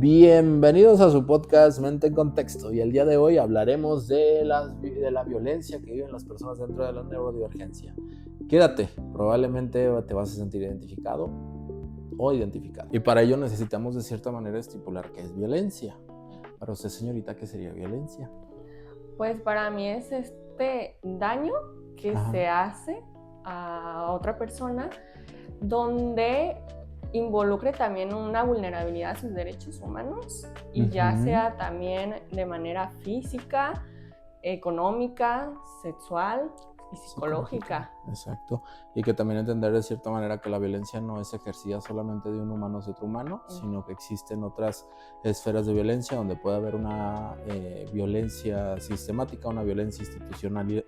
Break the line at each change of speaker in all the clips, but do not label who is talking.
Bienvenidos a su podcast Mente en Contexto, y el día de hoy hablaremos de la violencia que viven las personas dentro de la neurodivergencia. Quédate, probablemente te vas a sentir identificado o identificado. Y para ello necesitamos de cierta manera estipular qué es violencia. Para usted, señorita, ¿qué sería violencia?
Pues para mí es este daño que se hace a otra persona donde involucre también una vulnerabilidad a sus derechos humanos y ya sea también de manera física, económica, sexual y psicológica.
Exacto. Y que también entender de cierta manera que la violencia no es ejercida solamente de un humano hacia otro humano, sino que existen otras esferas de violencia donde puede haber una violencia sistemática, una violencia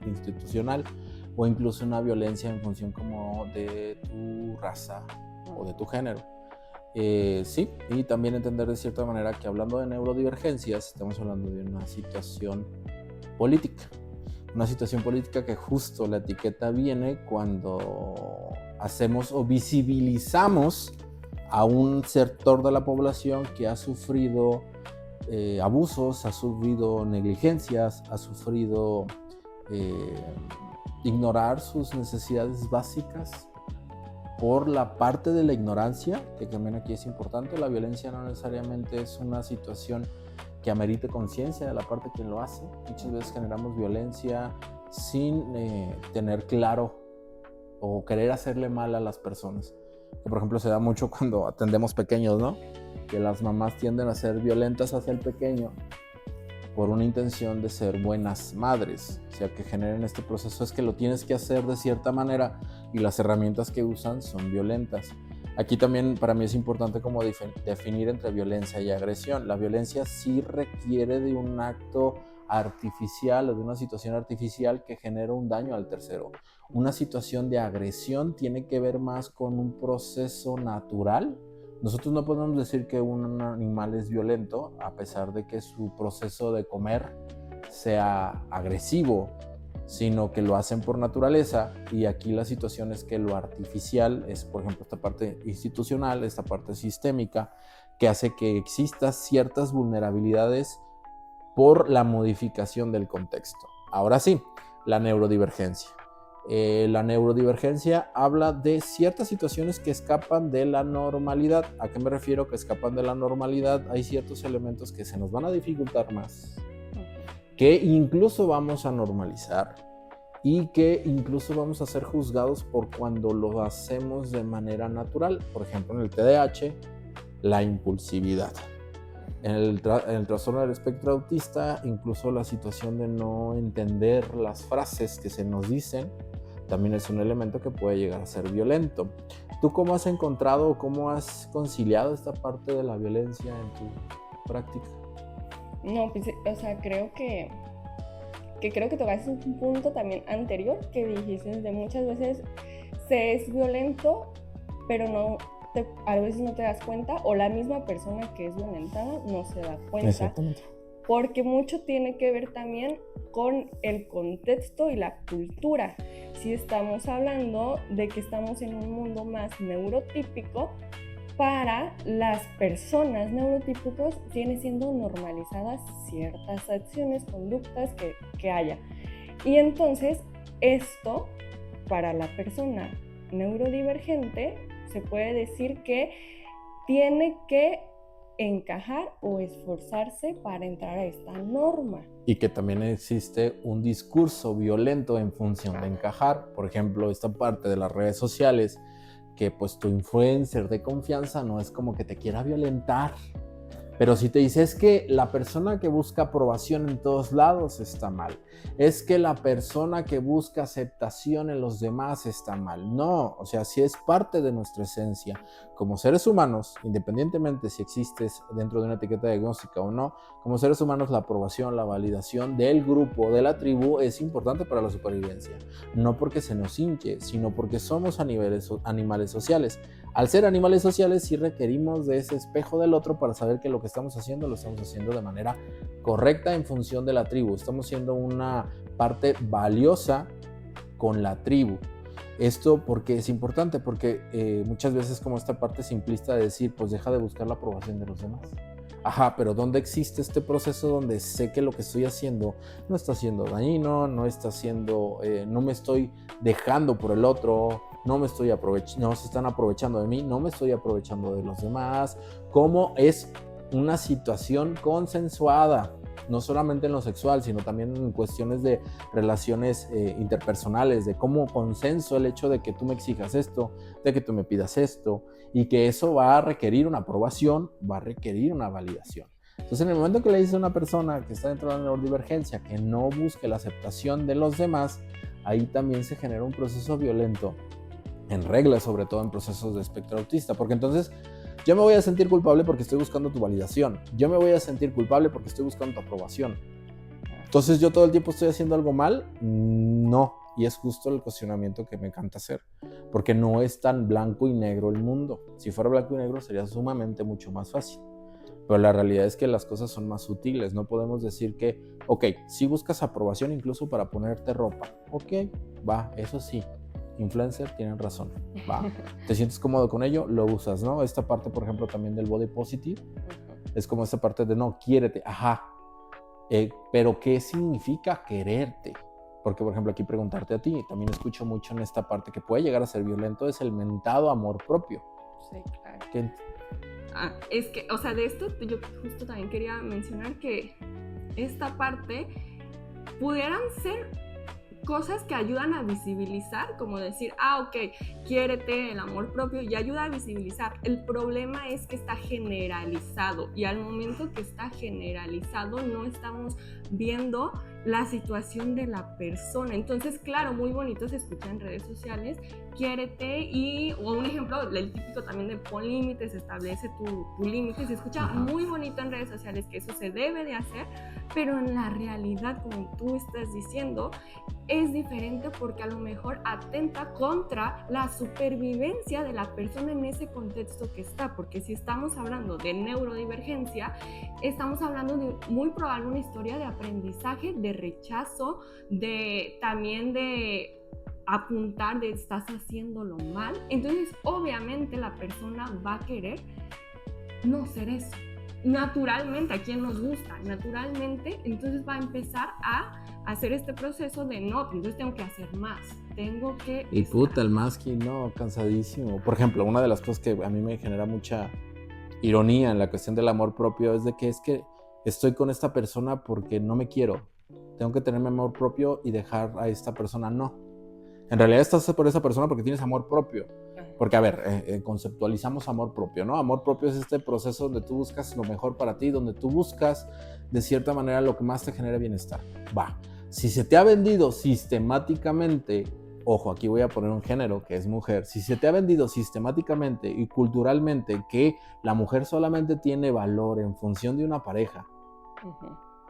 institucional o incluso una violencia en función como de tu raza o de tu género. Sí, y también entender de cierta manera que hablando de neurodivergencias estamos hablando de una situación política. Una situación política que justo la etiqueta viene cuando hacemos o visibilizamos a un sector de la población que ha sufrido abusos, ha sufrido negligencias, ha sufrido ignorar sus necesidades básicas por la parte de la ignorancia, que también aquí es importante. La violencia no necesariamente es una situación que amerite conciencia de la parte de quien lo hace. Muchas veces generamos violencia sin tener claro o querer hacerle mal a las personas. Que por ejemplo se da mucho cuando atendemos pequeños, ¿no? Que las mamás tienden a ser violentas hacia el pequeño por una intención de ser buenas madres, o sea, que generen este proceso es que lo tienes que hacer de cierta manera y las herramientas que usan son violentas. Aquí también para mí es importante como definir entre violencia y agresión. La violencia sí requiere de un acto artificial o de una situación artificial que genera un daño al tercero. Una situación de agresión tiene que ver más con un proceso natural. Nosotros no podemos decir que un animal es violento a pesar de que su proceso de comer sea agresivo, sino que lo hacen por naturaleza. Y aquí la situación es que lo artificial es, por ejemplo, esta parte institucional, esta parte sistémica, que hace que existan ciertas vulnerabilidades por la modificación del contexto. Ahora sí, la neurodivergencia. La neurodivergencia habla de ciertas situaciones que escapan de la normalidad. ¿A qué me refiero que escapan de la normalidad? Hay ciertos elementos que se nos van a dificultar más, que incluso vamos a normalizar y que incluso vamos a ser juzgados por cuando lo hacemos de manera natural. Por ejemplo, en el TDAH, la impulsividad. En el trastorno del espectro autista, incluso la situación de no entender las frases que se nos dicen también es un elemento que puede llegar a ser violento. ¿Tú cómo has encontrado o cómo has conciliado esta parte de la violencia en tu práctica?
No, pues, o sea, creo que tocaste un punto también anterior que dijiste de muchas veces se es violento, pero a veces no te das cuenta, o la misma persona que es violentada no se da cuenta.
Exactamente.
Porque mucho tiene que ver también con el contexto y la cultura. Si estamos hablando de que estamos en un mundo más neurotípico, para las personas neurotípicos viene siendo normalizadas ciertas acciones, conductas que haya. Y entonces esto, para la persona neurodivergente, se puede decir que tiene que encajar o esforzarse para entrar a esta norma.
Y que también existe un discurso violento en función de encajar. Por ejemplo, esta parte de las redes sociales, que pues tu influencer de confianza no es como que te quiera violentar, pero si te dice es que la persona que busca aprobación en todos lados está mal, es que la persona que busca aceptación en los demás está mal. No, o sea, si es parte de nuestra esencia como seres humanos, independientemente si existes dentro de una etiqueta diagnóstica o no, como seres humanos la aprobación, la validación del grupo, de la tribu es importante para la supervivencia. No porque se nos hinche, sino porque somos animales sociales. Al ser animales sociales sí requerimos de ese espejo del otro para saber que lo que estamos haciendo lo estamos haciendo de manera correcta en función de la tribu. Estamos siendo una parte valiosa con la tribu. Esto porque es importante, porque muchas veces como esta parte simplista de decir, pues deja de buscar la aprobación de los demás. Ajá, pero ¿dónde existe este proceso donde sé que lo que estoy haciendo no está siendo dañino, no está siendo, no me estoy dejando por el otro, no se están aprovechando de mí, no me estoy aprovechando de los demás? ¿Cómo es una situación consensuada? No solamente en lo sexual, sino también en cuestiones de relaciones interpersonales, de cómo consenso el hecho de que tú me exijas esto, de que tú me pidas esto, y que eso va a requerir una aprobación, va a requerir una validación. Entonces, en el momento que le dice a una persona que está dentro de la neurodivergencia que no busque la aceptación de los demás, ahí también se genera un proceso violento, en regla, sobre todo en procesos de espectro autista, porque entonces yo me voy a sentir culpable porque estoy buscando tu validación, yo me voy a sentir culpable porque estoy buscando tu aprobación. Entonces, ¿yo todo el tiempo estoy haciendo algo mal? No. Y es justo el cuestionamiento que me encanta hacer, porque no es tan blanco y negro el mundo. Si fuera blanco y negro sería sumamente mucho más fácil. Pero la realidad es que las cosas son más sutiles. No podemos decir que, ok, si buscas aprobación incluso para ponerte ropa. Ok, va, eso sí. Influencer, tienen razón. Va. ¿Te sientes cómodo con ello? Lo usas, ¿no? Esta parte, por ejemplo, también del body positive, es como esta parte de no, quiérete. Ajá. Pero ¿qué significa quererte? Porque, por ejemplo, aquí preguntarte a ti, también escucho mucho en esta parte que puede llegar a ser violento, es el mentado amor propio.
Sí, claro.
¿Qué?
Es que, o sea, de esto yo justo también quería mencionar que esta parte pudieran ser cosas que ayudan a visibilizar, como decir, ok, quiérete, el amor propio, y ayuda a visibilizar. El problema es que está generalizado, y al momento que está generalizado no estamos viendo la situación de la persona. Entonces, claro, muy bonito se escucha en redes sociales, quiérete, o un ejemplo, el típico también de pon límites, establece tu límite, se escucha muy bonito en redes sociales que eso se debe de hacer, pero en la realidad, como tú estás diciendo, es diferente porque a lo mejor atenta contra la supervivencia de la persona en ese contexto que está, porque si estamos hablando de neurodivergencia, estamos hablando de muy probable una historia de aprendizaje, de rechazo, también de apuntar de estás haciéndolo mal. Entonces obviamente la persona va a querer no ser eso. Naturalmente, a quien nos gusta, naturalmente, entonces va a empezar a hacer este proceso de no, entonces tengo que hacer más, tengo que...
Y puta, el más que no, cansadísimo. Por ejemplo, una de las cosas que a mí me genera mucha ironía en la cuestión del amor propio es que estoy con esta persona porque no me quiero. Tengo que tener mi amor propio y dejar a esta persona. No. En realidad estás por esa persona porque tienes amor propio. Porque, a ver, conceptualizamos amor propio, ¿no? Amor propio es este proceso donde tú buscas lo mejor para ti, donde tú buscas, de cierta manera, lo que más te genere bienestar. Va. Si se te ha vendido sistemáticamente, ojo, aquí voy a poner un género que es mujer, si se te ha vendido sistemáticamente y culturalmente que la mujer solamente tiene valor en función de una pareja,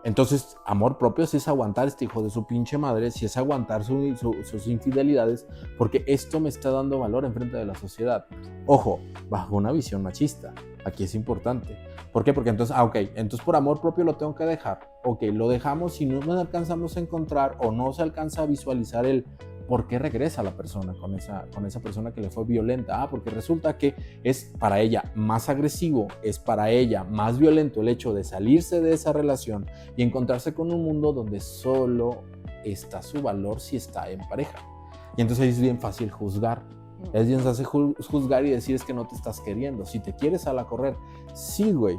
entonces, amor propio sí es aguantar este hijo de su pinche madre, sí es aguantar sus infidelidades, porque esto me está dando valor enfrente de la sociedad. Ojo, bajo una visión machista. Aquí es importante. ¿Por qué? Porque entonces, entonces por amor propio lo tengo que dejar. Ok, lo dejamos y no nos alcanzamos a encontrar o no se alcanza a visualizar el por qué regresa la persona con esa persona que le fue violenta. Porque resulta que es para ella más agresivo, es para ella más violento el hecho de salirse de esa relación y encontrarse con un mundo donde solo está su valor si está en pareja. Y entonces es bien fácil juzgar. Es bien fácil juzgar y decir es que no te estás queriendo. Si te quieres, sal a correr. Sí, güey.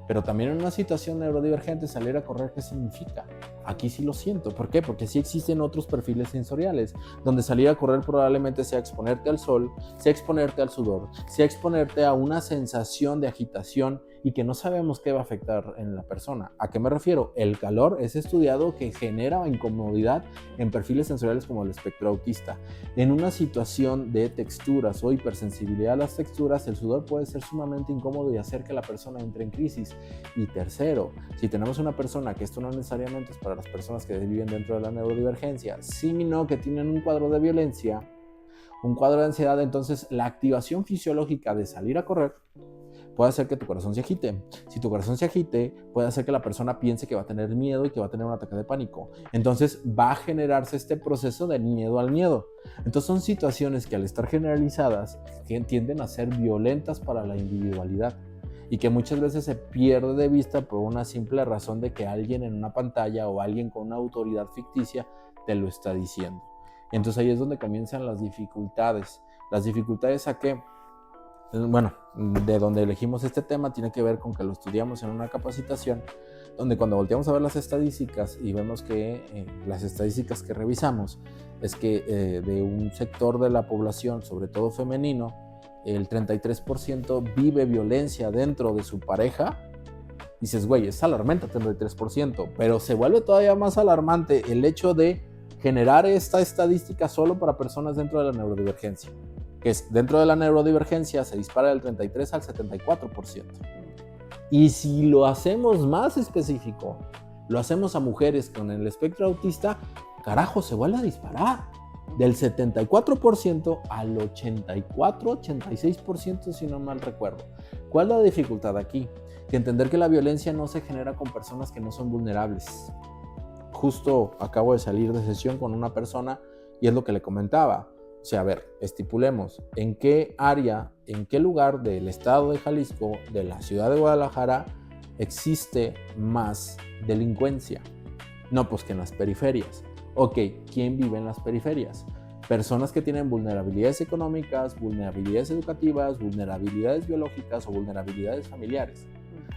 Pero también en una situación neurodivergente, salir a correr, ¿qué significa? Aquí sí lo siento. ¿Por qué? Porque sí existen otros perfiles sensoriales, donde salir a correr probablemente sea exponerte al sol, sea exponerte al sudor, sea exponerte a una sensación de agitación y que no sabemos qué va a afectar en la persona. ¿A qué me refiero? El calor es estudiado que genera incomodidad en perfiles sensoriales como el espectro autista. En una situación de texturas o hipersensibilidad a las texturas, el sudor puede ser sumamente incómodo y hacer que la persona entre en crisis. Y tercero, si tenemos una persona, que esto no necesariamente es para las personas que viven dentro de la neurodivergencia, sino que tienen un cuadro de violencia, un cuadro de ansiedad, entonces la activación fisiológica de salir a correr puede hacer que tu corazón se agite. Si tu corazón se agite, puede hacer que la persona piense que va a tener miedo y que va a tener un ataque de pánico. Entonces va a generarse este proceso de miedo al miedo. Entonces son situaciones que al estar generalizadas tienden a ser violentas para la individualidad. y que muchas veces se pierde de vista por una simple razón de que alguien en una pantalla o alguien con una autoridad ficticia te lo está diciendo. Y entonces ahí es donde comienzan las dificultades. ¿Las dificultades a qué? Bueno, de donde elegimos este tema tiene que ver con que lo estudiamos en una capacitación, donde cuando volteamos a ver las estadísticas y vemos que las estadísticas que revisamos es que de un sector de la población, sobre todo femenino, el 33% vive violencia dentro de su pareja. Dices, güey, es alarmante el 33%, pero se vuelve todavía más alarmante el hecho de generar esta estadística solo para personas dentro de la neurodivergencia, que es dentro de la neurodivergencia se dispara del 33 al 74%. Y si lo hacemos más específico, lo hacemos a mujeres con el espectro autista, carajo, se vuelve a disparar del 74% al 84-86%, si no mal recuerdo. ¿Cuál es la dificultad aquí? Que entender que la violencia no se genera con personas que no son vulnerables. Justo acabo de salir de sesión con una persona y es lo que le comentaba. O sea, a ver, estipulemos en qué área, en qué lugar del estado de Jalisco, de la ciudad de Guadalajara, existe más delincuencia. No, pues que en las periferias. Ok, ¿quién vive en las periferias? Personas que tienen vulnerabilidades económicas, vulnerabilidades educativas, vulnerabilidades biológicas o vulnerabilidades familiares.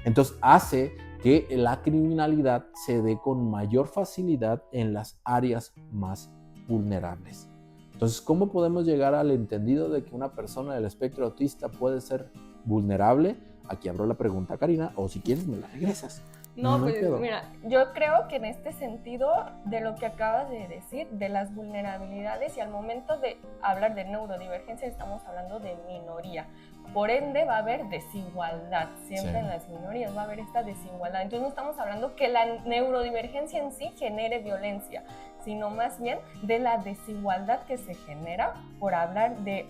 Entonces hace que la criminalidad se dé con mayor facilidad en las áreas más vulnerables. Entonces, ¿cómo podemos llegar al entendido de que una persona del espectro autista puede ser vulnerable? Aquí abro la pregunta, Karina, o si quieres me la regresas.
No, pues mira, yo creo que en este sentido de lo que acabas de decir, de las vulnerabilidades, y al momento de hablar de neurodivergencia estamos hablando de minoría. Por ende va a haber desigualdad, siempre en las minorías va a haber esta desigualdad. Entonces no estamos hablando que la neurodivergencia en sí genere violencia, sino más bien de la desigualdad que se genera por hablar de,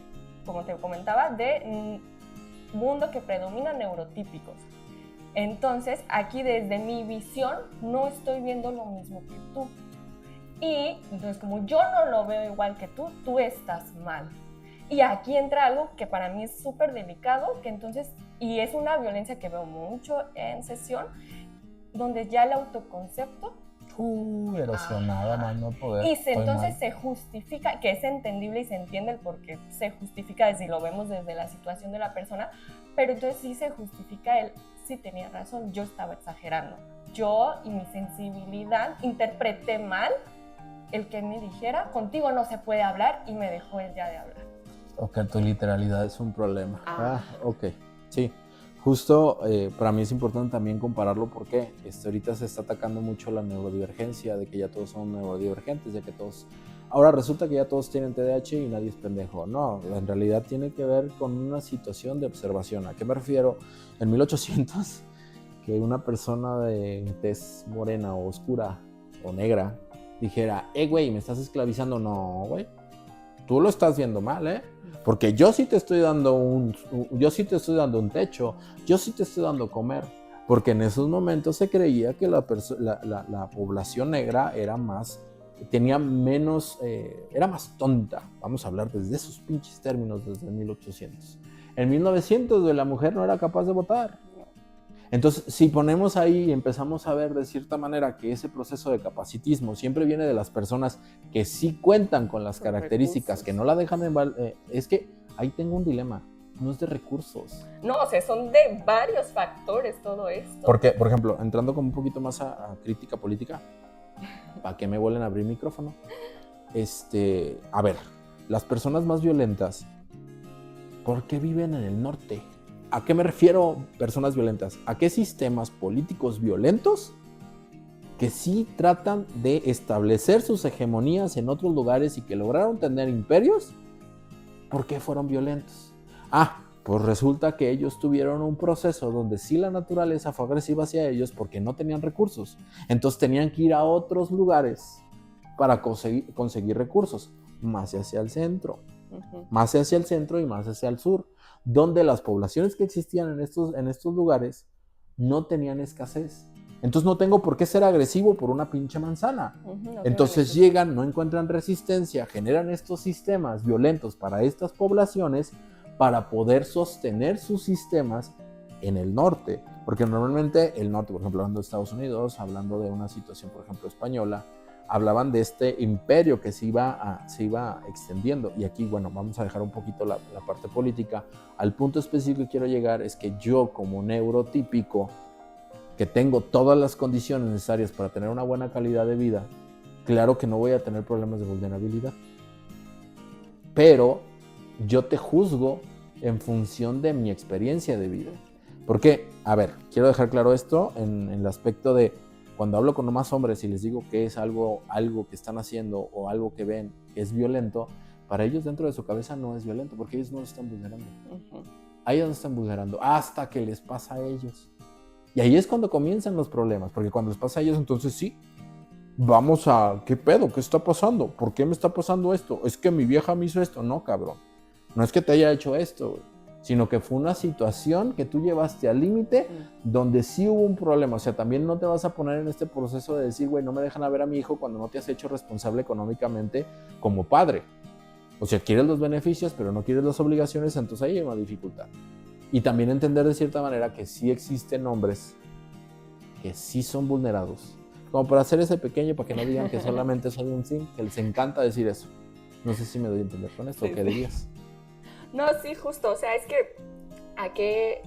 como te comentaba, de mundo que predomina neurotípicos. Entonces, aquí desde mi visión no estoy viendo lo mismo que tú. Y entonces, como yo no lo veo igual que tú estás mal. Y aquí entra algo que para mí es súper delicado, que entonces, y es una violencia que veo mucho en sesión, donde ya el autoconcepto
erosionada, más no poder.
Y entonces se justifica, que es entendible y se entiende el por qué se justifica si lo vemos desde la situación de la persona, pero entonces sí se justifica el, sí tenía razón, yo estaba exagerando. Yo y mi sensibilidad interpreté mal el que me dijera, contigo no se puede hablar, y me dejó él ya de hablar.
Ok, tu literalidad es un problema. Ok, sí. Justo para mí es importante también compararlo porque ahorita se está atacando mucho la neurodivergencia, de que ya todos son neurodivergentes, de que todos... Ahora resulta que ya todos tienen TDAH y nadie es pendejo. No, en realidad tiene que ver con una situación de observación. ¿A qué me refiero? En 1800, que una persona de tez morena o oscura o negra dijera, güey, me estás esclavizando. No, güey, tú lo estás viendo mal, porque yo sí te estoy dando un techo, yo sí te estoy dando comer, porque en esos momentos se creía que la población negra era más, tenía menos, era más tonta. Vamos a hablar desde esos pinches términos desde 1800. En 1900 la mujer no era capaz de votar. Entonces, si ponemos ahí y empezamos a ver de cierta manera que ese proceso de capacitismo siempre viene de las personas que sí cuentan con las características, recursos, que no la dejan es que ahí tengo un dilema, no es de recursos.
No, o sea, son de varios factores todo esto.
Porque, por ejemplo, entrando como un poquito más a crítica política, ¿para qué me vuelven a abrir micrófono? A ver, las personas más violentas, ¿por qué viven en el norte? ¿A qué me refiero personas violentas? ¿A qué sistemas políticos violentos que sí tratan de establecer sus hegemonías en otros lugares y que lograron tener imperios? ¿Por qué fueron violentos? Pues resulta que ellos tuvieron un proceso donde sí la naturaleza fue agresiva hacia ellos porque no tenían recursos. Entonces tenían que ir a otros lugares para conseguir recursos, más hacia el centro, más hacia el centro y más hacia el sur, donde las poblaciones que existían en estos lugares no tenían escasez. Entonces no tengo por qué ser agresivo por una pinche manzana. Entonces llegan, no encuentran resistencia, generan estos sistemas violentos para estas poblaciones para poder sostener sus sistemas en el norte, porque normalmente el norte, por ejemplo, hablando de Estados Unidos, hablando de una situación, por ejemplo, española, hablaban de este imperio que se iba extendiendo. Y aquí, bueno, vamos a dejar un poquito la parte política. Al punto específico que quiero llegar es que yo, como neurotípico, que tengo todas las condiciones necesarias para tener una buena calidad de vida, claro que no voy a tener problemas de vulnerabilidad. Pero yo te juzgo en función de mi experiencia de vida. Porque, a ver, quiero dejar claro esto en el aspecto de cuando hablo con más hombres y les digo que es algo que están haciendo o algo que ven que es violento, para ellos dentro de su cabeza no es violento porque ellos no lo están vulnerando. A ellos no están vulnerando hasta que les pasa a ellos. Y ahí es cuando comienzan los problemas, porque cuando les pasa a ellos, entonces sí, vamos a, ¿qué pedo? ¿Qué está pasando? ¿Por qué me está pasando esto? Es que mi vieja me hizo esto. No, cabrón. No es que te haya hecho esto, güey, sino que fue una situación que tú llevaste al límite donde sí hubo un problema. O sea, también no te vas a poner en este proceso de decir, güey, no me dejan a ver a mi hijo cuando no te has hecho responsable económicamente como padre. O sea, quieres los beneficios, pero no quieres las obligaciones, entonces ahí hay una dificultad. Y también entender de cierta manera que sí existen hombres que sí son vulnerados. Como para hacer ese pequeño, para que no digan que solamente soy un sim, que les encanta decir eso. No sé si me doy a entender con esto, ¿qué dirías?
No, sí, justo, o sea, es que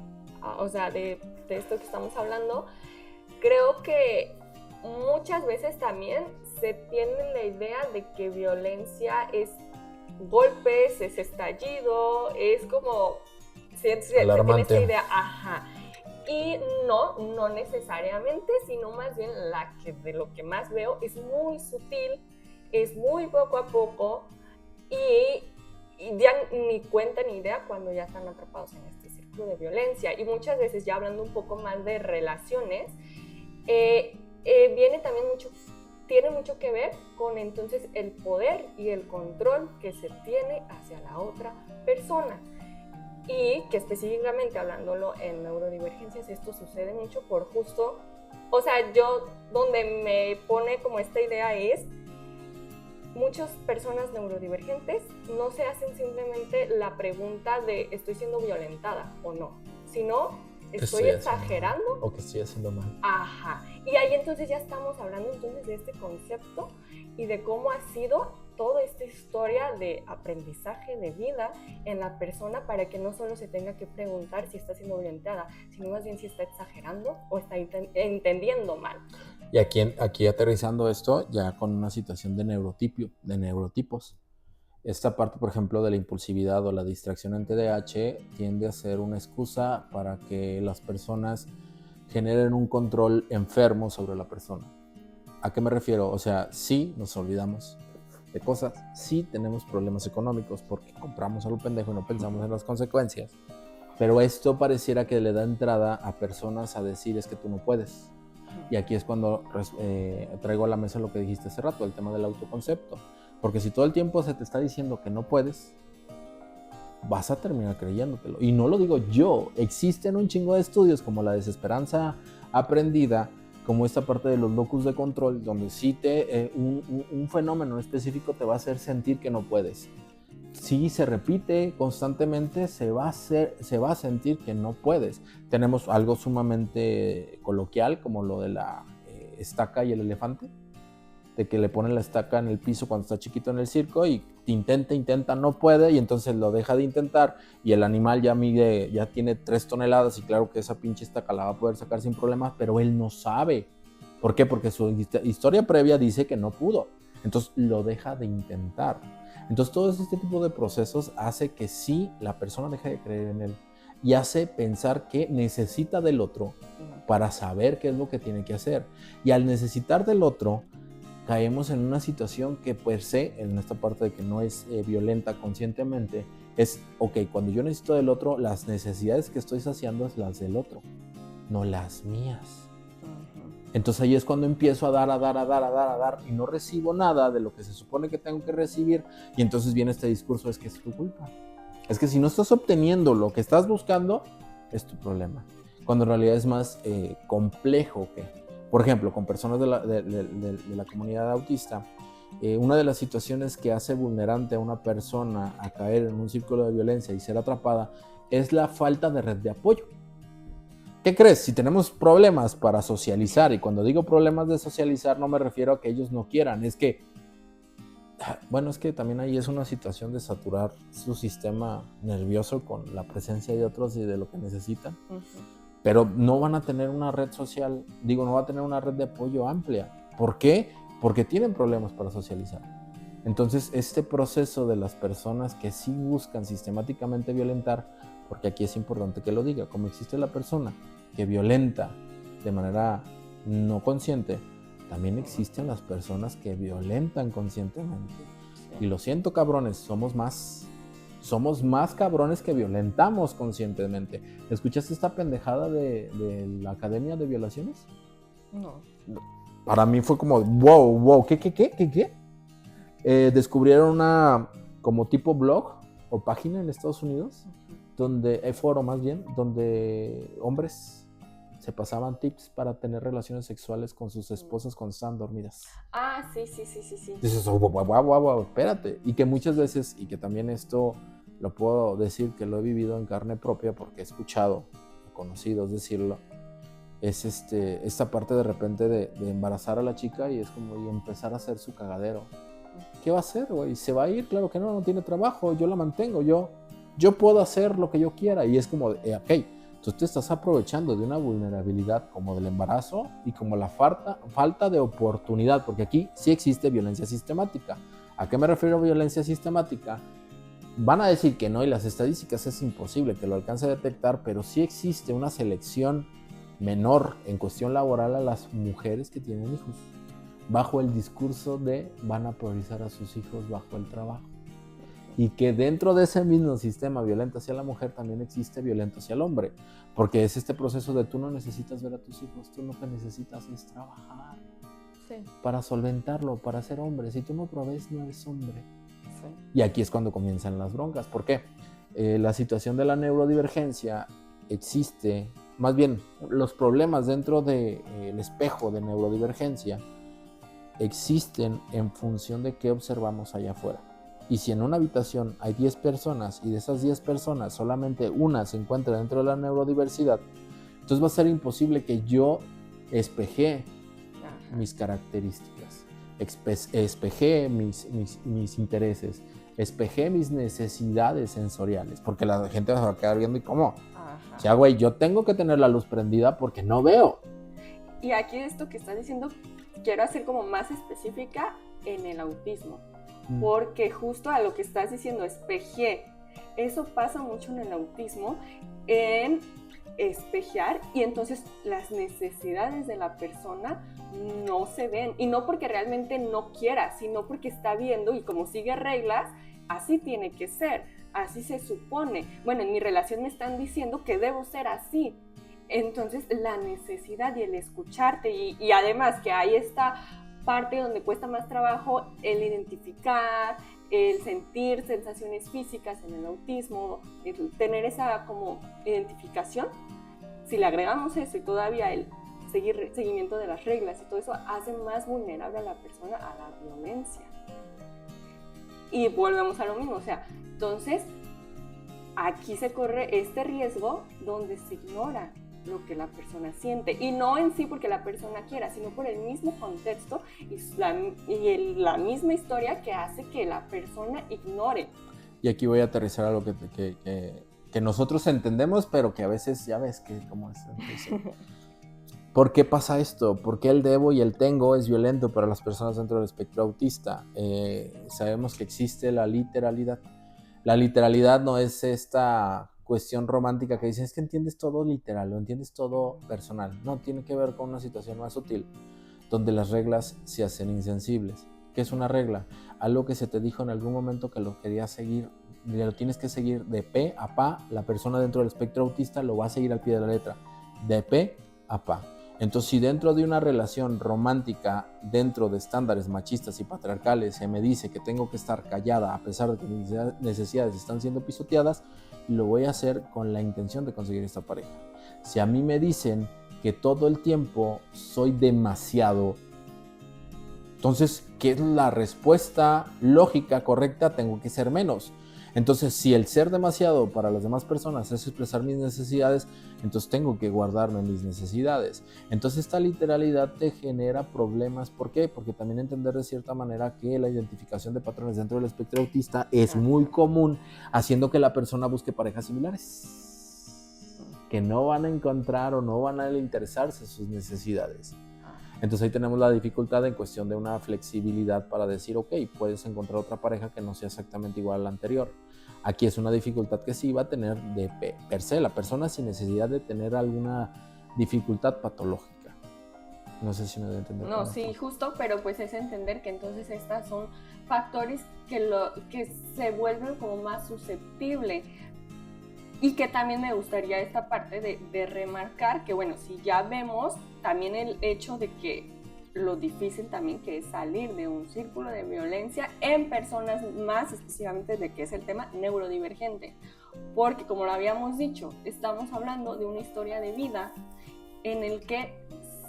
o sea, de esto que estamos hablando, creo que muchas veces también se tiene la idea de que violencia es golpes, es estallido, es como se tiene esta idea, y no necesariamente, sino más bien de lo que más veo es muy sutil, es muy poco a poco y ya ni cuenta ni idea cuando ya están atrapados en este círculo de violencia. Y muchas veces, ya hablando un poco más de relaciones, tiene mucho que ver con entonces el poder y el control que se tiene hacia la otra persona. Y que específicamente hablándolo en neurodivergencias, esto sucede mucho por justo, o sea, yo donde me pone como esta idea es, muchas personas neurodivergentes no se hacen simplemente la pregunta de ¿estoy siendo violentada o no? Sino ¿estoy exagerando?
O que estoy haciendo mal.
Y ahí entonces ya estamos hablando entonces de este concepto y de cómo ha sido toda esta historia de aprendizaje de vida en la persona para que no solo se tenga que preguntar si está siendo violentada, sino más bien si está exagerando o está entendiendo mal.
Y aquí aterrizando esto ya con una situación de neurotipos. Esta parte, por ejemplo, de la impulsividad o la distracción en TDAH tiende a ser una excusa para que las personas generen un control enfermo sobre la persona. ¿A qué me refiero? O sea, sí nos olvidamos de cosas, sí tenemos problemas económicos porque compramos a lo pendejo y no pensamos en las consecuencias, pero esto pareciera que le da entrada a personas a decir es que tú no puedes. Y aquí es cuando traigo a la mesa lo que dijiste hace rato, el tema del autoconcepto. Porque si todo el tiempo se te está diciendo que no puedes, vas a terminar creyéndotelo. Y no lo digo yo, existen un chingo de estudios como la desesperanza aprendida, como esta parte de los locus de control, donde sí un fenómeno específico te va a hacer sentir que no puedes. Si se repite constantemente, se va a sentir que no puedes. Tenemos algo sumamente coloquial, como lo de la estaca y el elefante, de que le ponen la estaca en el piso cuando está chiquito en el circo y intenta, no puede, y entonces lo deja de intentar y el animal ya tiene 3 toneladas y claro que esa pinche estaca la va a poder sacar sin problemas, pero él no sabe. ¿Por qué? Porque su historia previa dice que no pudo, entonces lo deja de intentar. Entonces todo este tipo de procesos hace que sí la persona deje de creer en él y hace pensar que necesita del otro para saber qué es lo que tiene que hacer. Y al necesitar del otro, caemos en una situación que per se, en esta parte de que no es violenta conscientemente, es, ok, cuando yo necesito del otro, las necesidades que estoy saciando es las del otro, no las mías. Entonces ahí es cuando empiezo a dar y no recibo nada de lo que se supone que tengo que recibir, y entonces viene este discurso, es que es tu culpa. Es que si no estás obteniendo lo que estás buscando, es tu problema. Cuando en realidad es más complejo que... Por ejemplo, con personas de la comunidad autista, una de las situaciones que hace vulnerante a una persona a caer en un círculo de violencia y ser atrapada es la falta de red de apoyo. ¿qué crees? Si tenemos problemas para socializar, y cuando digo problemas de socializar no me refiero a que ellos no quieran, es que, bueno, es que también ahí es una situación de saturar su sistema nervioso con la presencia de otros y de lo que necesitan, pero no van a tener una red social, no va a tener una red de apoyo amplia. ¿Por qué? Porque tienen problemas para socializar. Entonces, este proceso de las personas que sí buscan sistemáticamente violentar, porque aquí es importante que lo diga, como existe la persona que violenta de manera no consciente, también existen las personas que violentan conscientemente. Y lo siento, cabrones, somos más cabrones que violentamos conscientemente. ¿Escuchaste esta pendejada de la Academia de Violaciones?
No.
Para mí fue como, wow, ¿qué? Descubrieron una como tipo blog o página en Estados Unidos, foro más bien, donde hombres se pasaban tips para tener relaciones sexuales con sus esposas cuando estaban dormidas.
Ah, sí.
Dices, wow, espérate. Y que muchas veces, y que también esto lo puedo decir que lo he vivido en carne propia porque he escuchado a conocidos decirlo, es esta parte de repente de embarazar a la chica y es como y empezar a hacer su cagadero. ¿Qué va a hacer, güey? ¿Se va a ir? Claro que no tiene trabajo, yo la mantengo, yo puedo hacer lo que yo quiera. Y es como, ok, tú te estás aprovechando de una vulnerabilidad como del embarazo y como la falta de oportunidad, porque aquí sí existe violencia sistemática. ¿A qué me refiero a violencia sistemática? Van a decir que no, y las estadísticas es imposible que lo alcance a detectar, pero sí existe una selección menor en cuestión laboral a las mujeres que tienen hijos, bajo el discurso de van a priorizar a sus hijos bajo el trabajo. Y que dentro de ese mismo sistema violento hacia la mujer también existe violento hacia el hombre, porque es este proceso de tú no necesitas ver a tus hijos, tú lo que necesitas es trabajar para solventarlo, para ser hombre. Si tú no provees, no eres hombre. Y aquí es cuando comienzan las broncas. ¿Por qué? La situación de la neurodivergencia existe, más bien los problemas dentro del espejo de neurodivergencia existen en función de qué observamos allá afuera. Y si en una habitación hay 10 personas y de esas 10 personas solamente una se encuentra dentro de la neurodiversidad, entonces va a ser imposible que yo espejee mis características, espejee mis intereses, espejee mis necesidades sensoriales, porque la gente va a quedar viendo y ¿cómo? O sea, güey, yo tengo que tener la luz prendida porque no veo.
Y aquí esto que estás diciendo quiero hacer como más específica en el autismo, porque justo a lo que estás diciendo, espejé, eso pasa mucho en el autismo, en espejear, y entonces las necesidades de la persona no se ven, y no porque realmente no quiera, sino porque está viendo y como sigue reglas, así tiene que ser, así se supone. Bueno, en mi relación me están diciendo que debo ser así. Entonces la necesidad y el escucharte y además que hay esta parte donde cuesta más trabajo el identificar, el sentir sensaciones físicas en el autismo, el tener esa como identificación. Si le agregamos eso y todavía el seguimiento de las reglas y todo eso hace más vulnerable a la persona a la violencia. Y volvemos a lo mismo, o sea, entonces aquí se corre este riesgo donde se ignora lo que la persona siente, y no en sí porque la persona quiera, sino por el mismo contexto y la misma historia que hace que la persona ignore.
Y aquí voy a aterrizar a lo que nosotros entendemos, pero que a veces ya ves que cómo es. ¿Por qué pasa esto? ¿Por qué el debo y el tengo es violento para las personas dentro del espectro autista? Sabemos que existe la literalidad. La literalidad no es esta cuestión romántica que dice, es que entiendes todo literal, o entiendes todo personal. No, tiene que ver con una situación más sutil, donde las reglas se hacen insensibles. ¿Qué es una regla? Algo que se te dijo en algún momento que lo querías seguir, lo tienes que seguir de pe a pa. La persona dentro del espectro autista lo va a seguir al pie de la letra, de pe a pa. Entonces, si dentro de una relación romántica, dentro de estándares machistas y patriarcales, se me dice que tengo que estar callada a pesar de que mis necesidades están siendo pisoteadas, lo voy a hacer con la intención de conseguir esta pareja. Si a mí me dicen que todo el tiempo soy demasiado, entonces, ¿qué es la respuesta lógica, correcta? Tengo que ser menos. Entonces, si el ser demasiado para las demás personas es expresar mis necesidades, entonces tengo que guardarme mis necesidades. Entonces, esta literalidad te genera problemas. ¿Por qué? Porque también entender de cierta manera que la identificación de patrones dentro del espectro autista es muy común, haciendo que la persona busque parejas similares, que no van a encontrar o no van a interesarse sus necesidades. Entonces ahí tenemos la dificultad en cuestión de una flexibilidad para decir, ok, puedes encontrar otra pareja que no sea exactamente igual a la anterior. Aquí es una dificultad que sí va a tener de per se la persona sin necesidad de tener alguna dificultad patológica. No sé si me doy a entender.
No, sí, justo, pero pues es entender que entonces estas son factores que se vuelven como más susceptibles. Y que también me gustaría esta parte de remarcar que, bueno, si ya vemos también el hecho de que lo difícil también que es salir de un círculo de violencia en personas más específicamente de que es el tema neurodivergente. Porque como lo habíamos dicho, estamos hablando de una historia de vida en el que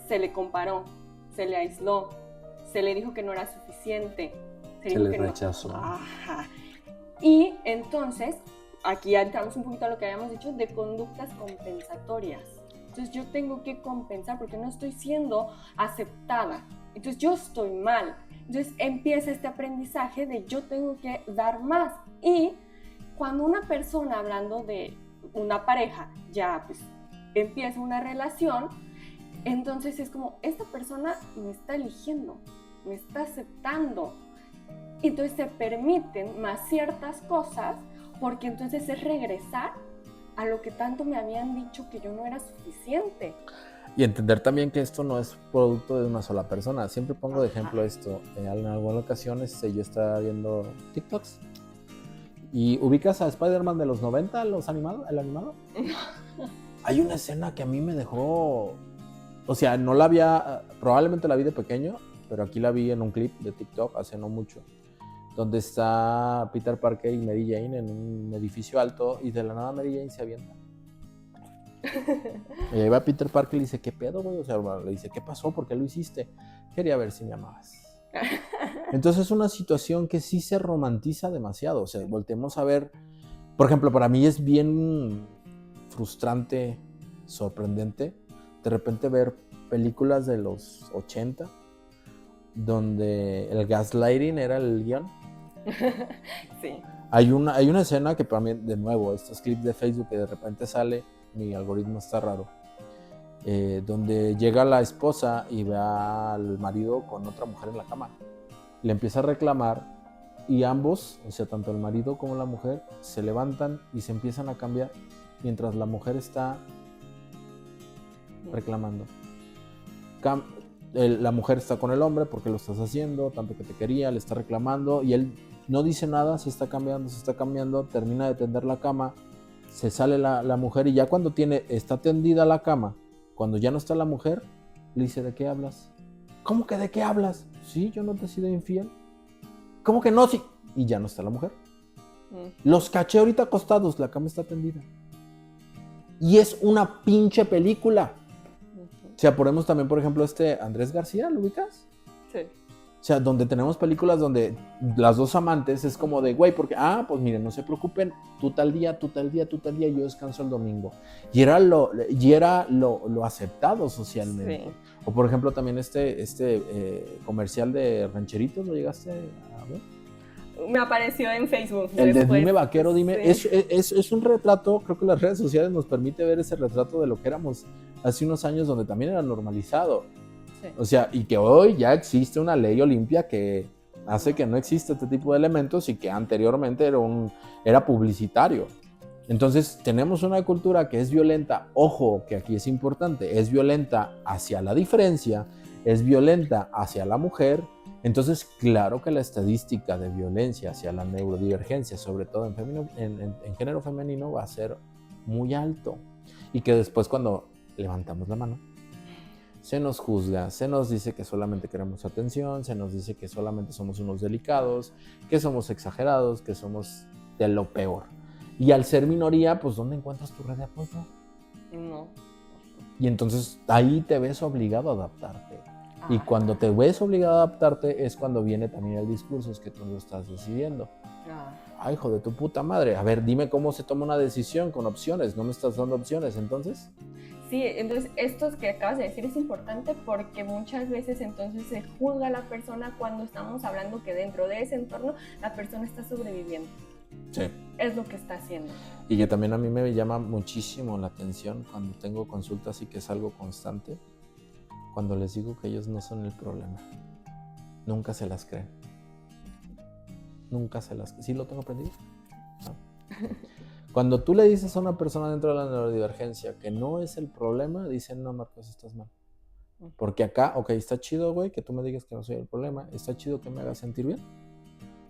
se le comparó, se le aisló, se le dijo que no era suficiente.
Se le rechazó.
Ajá. Y entonces aquí ya entramos un poquito a lo que habíamos dicho de conductas compensatorias. Entonces yo tengo que compensar porque no estoy siendo aceptada. Entonces yo estoy mal. Entonces empieza este aprendizaje de yo tengo que dar más. Y cuando una persona, hablando de una pareja, ya pues empieza una relación, entonces es como, esta persona me está eligiendo, me está aceptando. Entonces se permiten más ciertas cosas porque entonces es regresar a lo que tanto me habían dicho que yo no era suficiente.
Y entender también que esto no es producto de una sola persona. Siempre pongo de ejemplo esto. En algunas ocasiones yo estaba viendo TikToks y ubicas a Spider-Man de los 90, el animado. Hay una escena que a mí me dejó... O sea, no la había... Probablemente la vi de pequeño, pero aquí la vi en un clip de TikTok hace no mucho, donde está Peter Parker y Mary Jane en un edificio alto y de la nada Mary Jane se avienta. Y ahí va Peter Parker y le dice, ¿qué pedo, güey? O sea, le dice, ¿qué pasó? ¿Por qué lo hiciste? Quería ver si me amabas. Entonces es una situación que sí se romantiza demasiado. O sea, volteemos a ver, por ejemplo, para mí es bien frustrante, sorprendente, de repente ver películas de los 80 donde el gaslighting era el guión.
Sí.
Hay una escena que para mí, de nuevo, estos clips de Facebook que de repente sale, mi algoritmo está raro, donde llega la esposa y ve al marido con otra mujer en la cama. Le empieza a reclamar y ambos, o sea, tanto el marido como la mujer, se levantan y se empiezan a cambiar mientras la mujer está reclamando. La mujer está con el hombre, porque lo estás haciendo, tanto que te quería, le está reclamando y él no dice nada, se está cambiando, termina de tender la cama, se sale la mujer y ya cuando está tendida la cama, cuando ya no está la mujer, le dice, ¿de qué hablas? ¿Cómo que de qué hablas? Sí, yo no te he sido infiel. ¿Cómo que no? Sí. Y ya no está la mujer. Los caché ahorita acostados, la cama está tendida. Y es una pinche película. O sea, ponemos también, por ejemplo, Andrés García, ¿lo ubicas?
Sí.
O sea, donde tenemos películas donde las dos amantes es como de, güey, porque, pues miren, no se preocupen, tú tal día, y yo descanso el domingo. Y era lo aceptado socialmente. Sí. O por ejemplo, también comercial de Rancheritos, ¿lo llegaste a ver?
Me apareció en Facebook.
El después. De Dime Vaquero, Dime. Sí. Es un retrato, creo que las redes sociales nos permite ver ese retrato de lo que éramos hace unos años, donde también era normalizado. Sí. O sea, y que hoy ya existe una ley Olimpia que hace que no exista este tipo de elementos y que anteriormente era publicitario. Entonces tenemos una cultura que es violenta, ojo, que aquí es importante, es violenta hacia la diferencia, es violenta hacia la mujer. Entonces, claro que la estadística de violencia hacia la neurodivergencia, sobre todo en género femenino, va a ser muy alto. Y que después, cuando levantamos la mano, se nos juzga, se nos dice que solamente queremos atención, se nos dice que solamente somos unos delicados, que somos exagerados, que somos de lo peor. Y al ser minoría, pues, ¿dónde encuentras tu red de apoyo?
No.
Y entonces ahí te ves obligado a adaptarte. Y cuando te ves obligado a adaptarte es cuando viene también el discurso, es que tú lo estás decidiendo. Ay, hijo de tu puta madre. A ver, dime cómo se toma una decisión con opciones. No me estás dando opciones, entonces.
Sí, entonces esto que acabas de decir es importante porque muchas veces entonces se juzga a la persona cuando estamos hablando que dentro de ese entorno la persona está sobreviviendo.
Sí.
Es lo que está haciendo.
Y que también a mí me llama muchísimo la atención cuando tengo consultas y que es algo constante, cuando les digo que ellos no son el problema. Nunca se las creen. Nunca se las creen. ¿Sí lo tengo aprendido? No. Cuando tú le dices a una persona dentro de la neurodivergencia que no es el problema, dicen, no, Marcos, estás mal. Porque acá, ok, está chido, güey, que tú me digas que no soy el problema, está chido que me hagas sentir bien,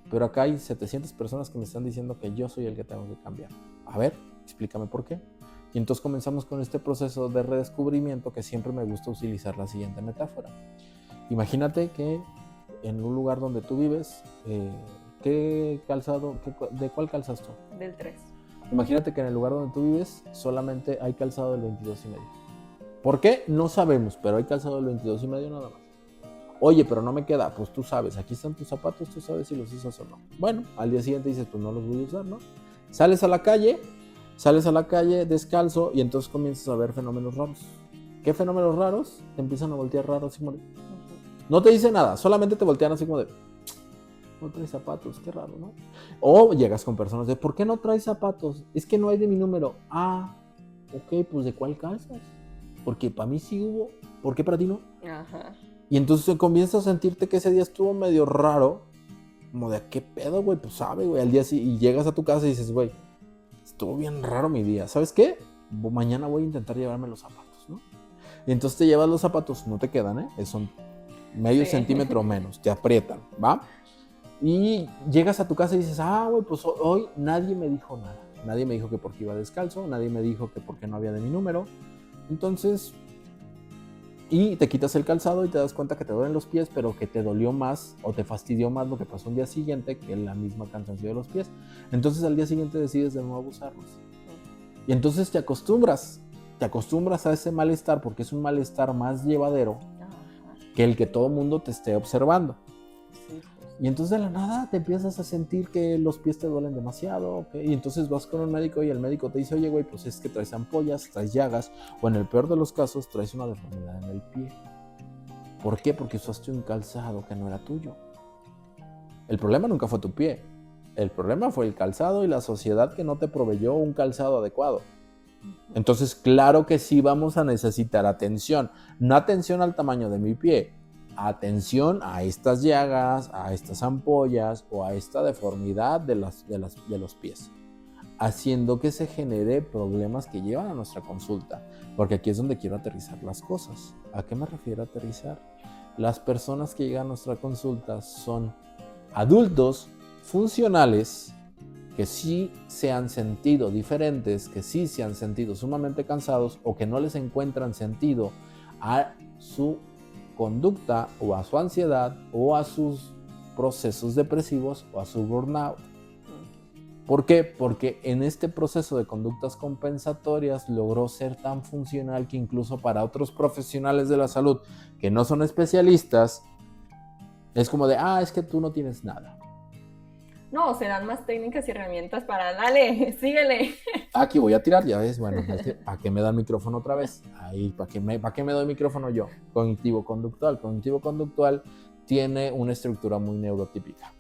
pero acá hay 700 personas que me están diciendo que yo soy el que tengo que cambiar. A ver, explícame por qué. Y entonces comenzamos con este proceso de redescubrimiento que siempre me gusta utilizar la siguiente metáfora. Imagínate que en un lugar donde tú vives, ¿qué calzado, de cuál calzas tú?
Del 3.
Imagínate que en el lugar donde tú vives solamente hay calzado del 22,5. ¿Por qué? No sabemos, pero hay calzado del 22,5 nada más. Oye, pero no me queda. Pues tú sabes, aquí están tus zapatos, tú sabes si los usas o no. Bueno, al día siguiente dices, pues no los voy a usar, ¿no? Sales a la calle descalzo y entonces comienzas a ver fenómenos raros. ¿Qué fenómenos raros? Te empiezan a voltear raro así como de... No te dice nada, solamente te voltean así como de... No traes zapatos, qué raro, ¿no? O llegas con personas de, ¿por qué no traes zapatos? Es que no hay de mi número. Ah, ok, pues ¿de cuál calzas? Porque para mí sí hubo, ¿por qué para ti no?
Ajá.
Y entonces comienzas a sentirte que ese día estuvo medio raro, como de, ¿qué pedo, güey? Pues sabe, güey, al día sí, y llegas a tu casa y dices, güey, estuvo bien raro mi día, ¿sabes qué? Mañana voy a intentar llevarme los zapatos, ¿no? Y entonces te llevas los zapatos, no te quedan, ¿eh? Son medio centímetro menos, te aprietan, ¿va? Y llegas a tu casa y dices, ah, güey, pues hoy nadie me dijo nada. Nadie me dijo que porque iba descalzo, nadie me dijo que porque no había de mi número. Entonces, y te quitas el calzado y te das cuenta que te duelen los pies, pero que te dolió más o te fastidió más lo que pasó un día siguiente que la misma cansancio de los pies. Entonces al día siguiente decides de nuevo usarlos. Y entonces te acostumbras a ese malestar porque es un malestar más llevadero que el que todo mundo te esté observando. Y entonces de la nada te empiezas a sentir que los pies te duelen demasiado, ¿okay? Y entonces vas con un médico y el médico te dice, oye, güey, pues es que traes ampollas, traes llagas, o en el peor de los casos traes una deformidad en el pie. ¿Por qué? Porque usaste un calzado que no era tuyo. El problema nunca fue tu pie. El problema fue el calzado y la sociedad que no te proveyó un calzado adecuado. Entonces, claro que sí vamos a necesitar atención. No atención al tamaño de mi pie. Atención a estas llagas, a estas ampollas o a esta deformidad de los pies, haciendo que se genere problemas que llevan a nuestra consulta, porque aquí es donde quiero aterrizar las cosas. ¿A qué me refiero a aterrizar? Las personas que llegan a nuestra consulta son adultos funcionales que sí se han sentido diferentes, que sí se han sentido sumamente cansados o que no les encuentran sentido a su conducta o a su ansiedad o a sus procesos depresivos o a su burnout. ¿Por qué? Porque en este proceso de conductas compensatorias logró ser tan funcional que incluso para otros profesionales de la salud que no son especialistas es como de, es que tú no tienes nada.
No, se dan más técnicas y herramientas para, dale, síguele.
Aquí voy a tirar, ya ves, bueno, ¿a qué me da el micrófono otra vez? Ahí, ¿para qué me doy el micrófono yo? Cognitivo-conductual. Cognitivo-conductual tiene una estructura muy neurotípica.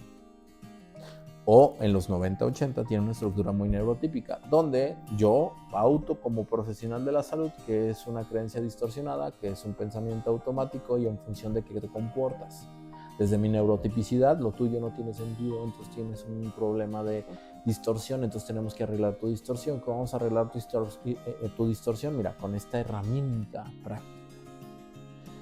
O en los 90-80 tiene una estructura muy neurotípica, donde yo pauto como profesional de la salud que es una creencia distorsionada, que es un pensamiento automático y en función de qué te comportas. Desde mi neurotipicidad, lo tuyo no tiene sentido, entonces tienes un problema de distorsión, entonces tenemos que arreglar tu distorsión. ¿Cómo vamos a arreglar tu distorsión? Mira, con esta herramienta práctica.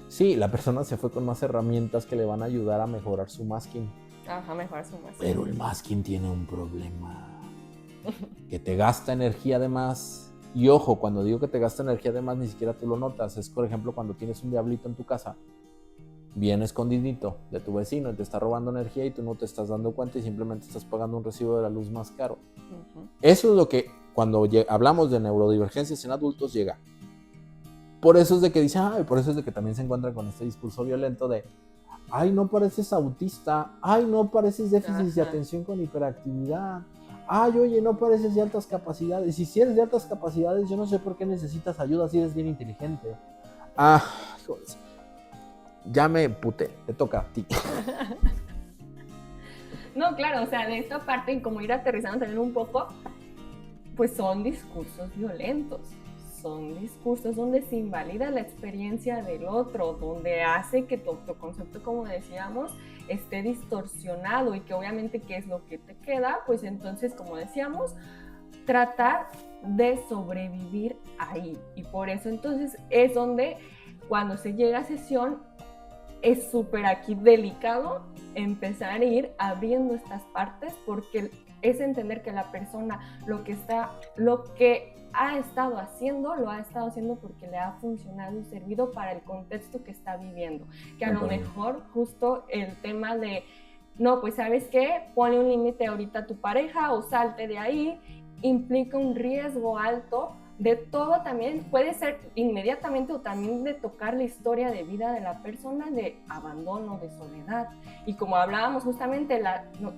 Sí, la persona se fue con más herramientas que le van a ayudar a mejorar su masking.
Ajá, mejorar su masking.
Pero el masking tiene un problema, que te gasta energía de más. Y ojo, cuando digo que te gasta energía de más, ni siquiera tú lo notas. Es, por ejemplo, cuando tienes un diablito en tu casa, bien escondidito de tu vecino y te está robando energía y tú no te estás dando cuenta y simplemente estás pagando un recibo de la luz más caro. Eso es lo que cuando hablamos de neurodivergencias en adultos llega. Por eso es de que dice, por eso es de que también se encuentra con este discurso violento de, no pareces autista, no pareces déficit de atención con hiperactividad, Ay, oye, no pareces de altas capacidades. Y si eres de altas capacidades, yo no sé por qué necesitas ayuda si eres bien inteligente. Ah, joder. Ya me puté, te toca a ti.
No, claro, o sea, de esta parte, y como ir aterrizando también un poco, pues son discursos violentos, son discursos donde se invalida la experiencia del otro, donde hace que tu autoconcepto, como decíamos, esté distorsionado y que obviamente qué es lo que te queda, pues entonces, como decíamos, tratar de sobrevivir ahí. Y por eso entonces es donde cuando se llega a sesión es súper aquí delicado empezar a ir abriendo estas partes, porque es entender que la persona lo que ha estado haciendo, lo ha estado haciendo porque le ha funcionado y servido para el contexto que está viviendo. Que a lo mejor justo el tema de, no, pues ¿sabes qué? Pone un límite ahorita a tu pareja o salte de ahí, implica un riesgo alto de todo también, puede ser inmediatamente o también de tocar la historia de vida de la persona, de abandono, de soledad. Y como hablábamos justamente,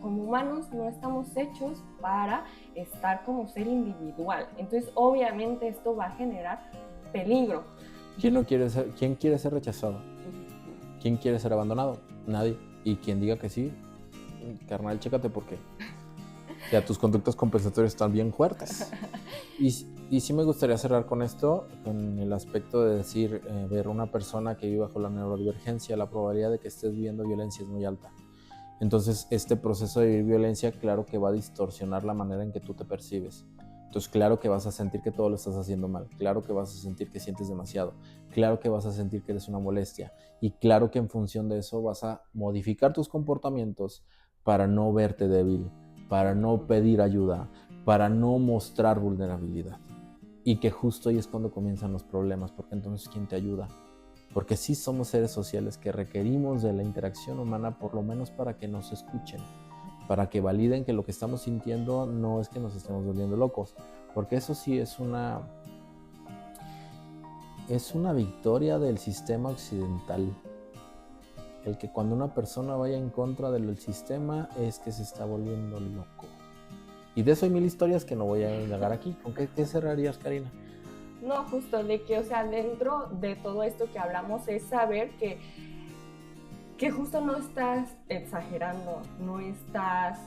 como humanos no estamos hechos para estar como ser individual. Entonces, obviamente esto va a generar peligro.
¿Quién quiere ser rechazado? ¿Quién quiere ser abandonado? Nadie. Y quien diga que sí, carnal, chécate por qué. O sea, tus conductas compensatorias están bien fuertes. Y sí me gustaría cerrar con esto, con el aspecto de decir, ver una persona que vive bajo la neurodivergencia, la probabilidad de que estés viviendo violencia es muy alta. Entonces, este proceso de vivir violencia, claro que va a distorsionar la manera en que tú te percibes. Entonces, claro que vas a sentir que todo lo estás haciendo mal, claro que vas a sentir que sientes demasiado, claro que vas a sentir que eres una molestia y claro que en función de eso vas a modificar tus comportamientos para no verte débil, para no pedir ayuda, para no mostrar vulnerabilidad. Y que justo ahí es cuando comienzan los problemas, porque entonces ¿quién te ayuda? Porque sí somos seres sociales que requerimos de la interacción humana por lo menos para que nos escuchen, para que validen que lo que estamos sintiendo no es que nos estemos volviendo locos, porque eso sí es una victoria del sistema occidental. El que cuando una persona vaya en contra del sistema es que se está volviendo loco. Y de eso hay mil historias que no voy a indagar aquí. ¿Con qué cerrarías, Karina?
No, justo de que, o sea, dentro de todo esto que hablamos es saber que justo no estás exagerando, no estás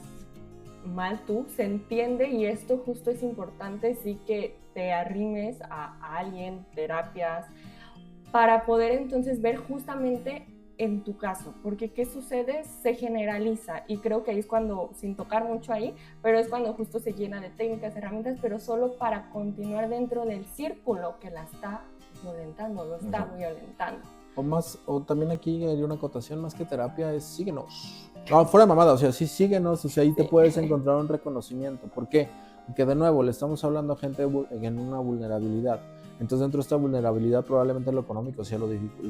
mal tú, se entiende, y esto justo es importante, sí, que te arrimes a alguien, terapias, para poder entonces ver justamente en tu caso, porque ¿qué sucede? Se generaliza, y creo que ahí es cuando, sin tocar mucho ahí, pero es cuando justo se llena de técnicas, herramientas, pero solo para continuar dentro del círculo que la está violentando, lo está violentando.
O también aquí hay una acotación, más que terapia, es síguenos. No, fuera de mamada, o sea, sí, síguenos, o sea, ahí te puedes encontrar un reconocimiento. ¿Por qué? Porque de nuevo, le estamos hablando a gente en una vulnerabilidad. Entonces, dentro de esta vulnerabilidad, probablemente lo económico sea lo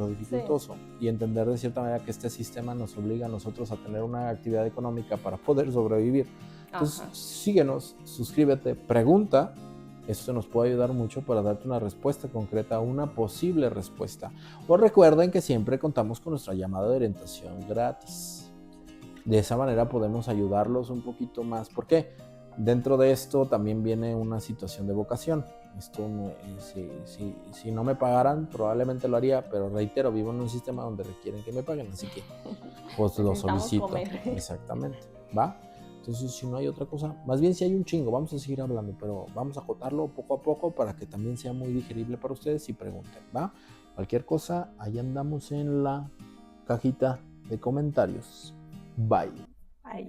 dificultoso. Y entender de cierta manera que este sistema nos obliga a nosotros a tener una actividad económica para poder sobrevivir. Entonces, síguenos, suscríbete, pregunta. Esto nos puede ayudar mucho para darte una respuesta concreta, una posible respuesta. O recuerden que siempre contamos con nuestra llamada de orientación gratis. De esa manera podemos ayudarlos un poquito más. ¿Por qué? Dentro de esto también viene una situación de vocación. Esto, si no me pagaran, probablemente lo haría, pero reitero, vivo en un sistema donde requieren que me paguen, así que pues lo solicito. Exactamente, ¿va? Entonces, si no hay otra cosa, más bien si hay un chingo, vamos a seguir hablando, pero vamos a acotarlo poco a poco para que también sea muy digerible para ustedes y pregunten, ¿va? Cualquier cosa, ahí andamos en la cajita de comentarios. Bye.
Bye.